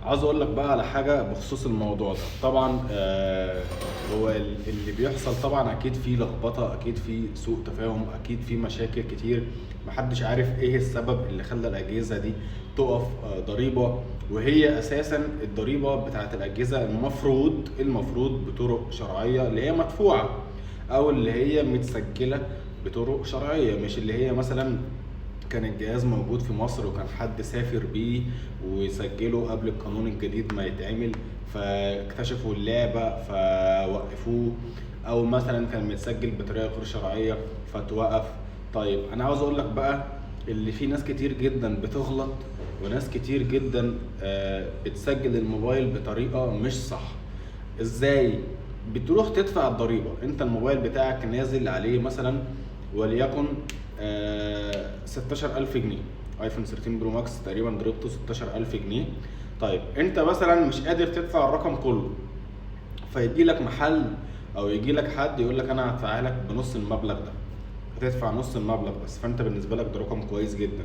عاوز اقول لك بقى على حاجه بخصوص الموضوع ده. طبعا هو اللي بيحصل طبعا اكيد فيه لخبطه، اكيد فيه سوء تفاهم، اكيد فيه مشاكل كتير. محدش عارف ايه السبب اللي خلى الاجهزه دي تقف ضريبه، وهي اساسا الضريبه بتاعت الاجهزه المفروض بطرق شرعيه اللي هي مدفوعه، او اللي هي متسجله بطرق شرعيه، مش اللي هي مثلا كان الجهاز موجود في مصر وكان حد سافر بيه وسجله قبل القانون الجديد ما يتعمل فاكتشفوا اللعبة فوقفوه، او مثلا كان متسجل بطريقة غير شرعية فتوقف. طيب انا عاوز اقول لك بقى اللي في ناس كتير جدا بتغلط، وناس كتير جدا بتسجل الموبايل بطريقة مش صح. ازاي؟ بتروح تدفع الضريبة، انت الموبايل بتاعك نازل عليه مثلا وليكن 16000 جنيه، ايفون 13 برو ماكس تقريبا ضريبته 16000 جنيه. طيب انت مثلا مش قادر تدفع الرقم كله، فيجي لك محل او يجي لك حد يقول لك انا هدفعها لك بنص المبلغ ده، هتدفع نص المبلغ بس، فانت بالنسبه لك ده رقم كويس جدا،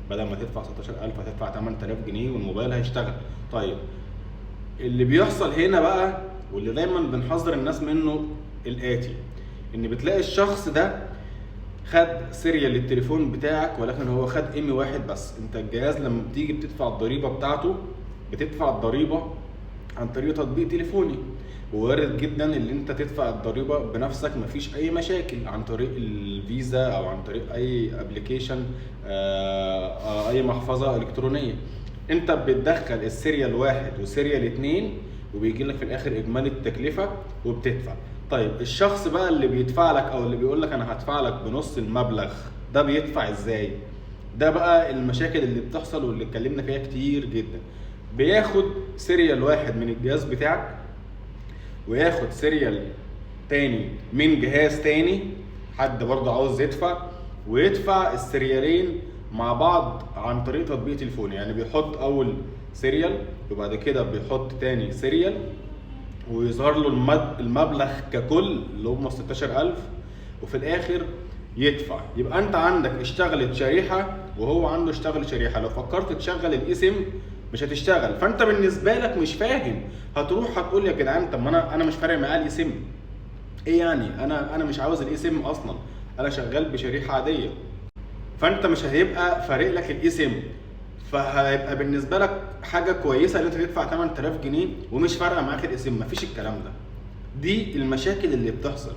بدل ما تدفع 16000 هتدفع 8000 جنيه والموبايل هيشتغل. طيب اللي بيحصل هنا بقى واللي دايما بنحذر الناس منه الاتي، ان بتلاقي الشخص ده خد سيريال للتليفون بتاعك ولكن هو خد ام واحد بس. انت الجهاز لما بتيجي بتدفع الضريبه بتاعته بتدفع الضريبه عن طريق تطبيق تليفوني، ووارد جدا ان انت تدفع الضريبه بنفسك مفيش اي مشاكل عن طريق الفيزا او عن طريق اي ابلكيشن، اي محفظه الكترونيه. انت بتدخل السيريال واحد وسيريال اتنين وبيجي لك في الاخر اجمالي التكلفه وبتدفع. طيب الشخص بقى اللي بيدفع لك او اللي بيقول لك انا هدفع لك بنص المبلغ ده بيدفع ازاي؟ ده بقى المشاكل اللي بتحصل واللي اتكلمنا فيها كتير جدا. بياخد سيريال واحد من الجهاز بتاعك وياخد سيريال تاني من جهاز تاني، حد برضه عاوز يدفع، ويدفع السيريالين مع بعض عن طريق تطبيق تليفوني. يعني بيحط اول سيريال وبعد كده بيحط تاني سيريال ويظهر له المبلغ ككل اللي هم 16000 وفي الاخر يدفع. يبقى انت عندك اشتغلت شريحه وهو عنده اشتغل شريحه. لو فكرت تشغل الاسم مش هتشتغل، فانت بالنسبه لك مش فاهم، هتروح هتقول يا جدعان طب ما انا مش فارق معايا الاسم ايه يعني، انا مش عاوز الاسم اصلا، انا شغال بشريحه عاديه. فانت مش هيبقى فارق لك الاسم، فهيبقى بالنسبه لك حاجه كويسه ان انت تدفع 8000 جنيه ومش فارقه معاك الاسم. مفيش الكلام ده. دي المشاكل اللي بتحصل.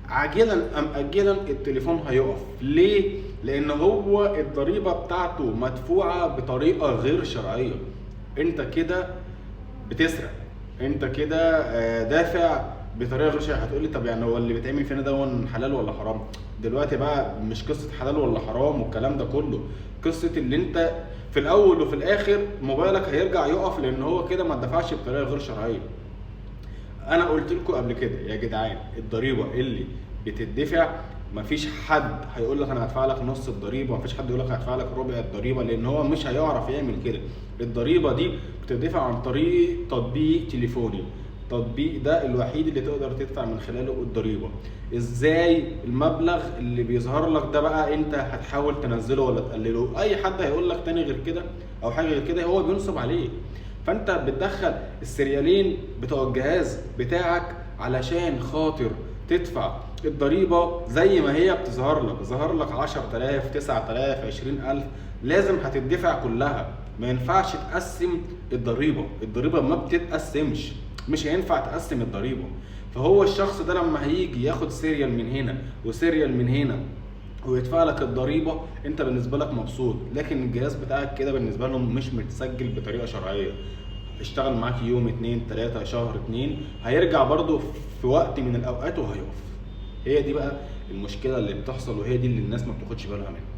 عاجلا ام اجلا التليفون هيقف. ليه؟ لان هو الضريبه بتاعته مدفوعه بطريقه غير شرعيه. انت كده بتسرق، انت كده دافع بطريقه غير شرعيه. هتقولي طب يعني هو اللي بيتعمل فينا ده حلال ولا حرام؟ دلوقتي بقى مش قصه حلال ولا حرام والكلام ده كله، قصه اللي انت في الاول وفي الاخر موبايلك هيرجع يقف لان هو كده ما اتدفعش بطريقه غير شرعيه. انا قلت لكم قبل كده يا جدعان الضريبه اللي بتدفع مفيش حد هيقول لك انا هدفع لك نص الضريبه، مفيش حد يقول لك هدفع لك ربع الضريبه، لان هو مش هيعرف يعمل كده. الضريبه دي بتدفع عن طريق تطبيق تليفوني، التطبيق ده الوحيد اللي تقدر تدفع من خلاله الضريبه. ازاي؟ المبلغ اللي بيظهر لك ده بقى انت هتحاول تنزله ولا تقلله. اي حد هيقول لك تاني غير كده او حاجه غير كده هو بينصب عليك. فانت بتدخل السريالين بتوع الجهاز بتاعك علشان خاطر تدفع الضريبه زي ما هي بتظهر لك، ظهر لك 10000 9000 20000 لازم هتدفع كلها. ما ينفعش تقسم الضريبه ما بتتقسمش، مش هينفع تقسم الضريبه. فهو الشخص ده لما هيجي ياخد سيريال من هنا وسيريال من هنا ويدفع لك الضريبه انت بالنسبه لك مبسوط، لكن الجهاز بتاعك كده بالنسبه لهم مش متسجل بطريقه شرعيه. اشتغل معاك يوم 2 3 شهر 2 هيرجع برضو في وقت من الاوقات وهيقف. هي دي بقى المشكله اللي بتحصل، وهي دي اللي الناس ما بتاخدش بالها منها.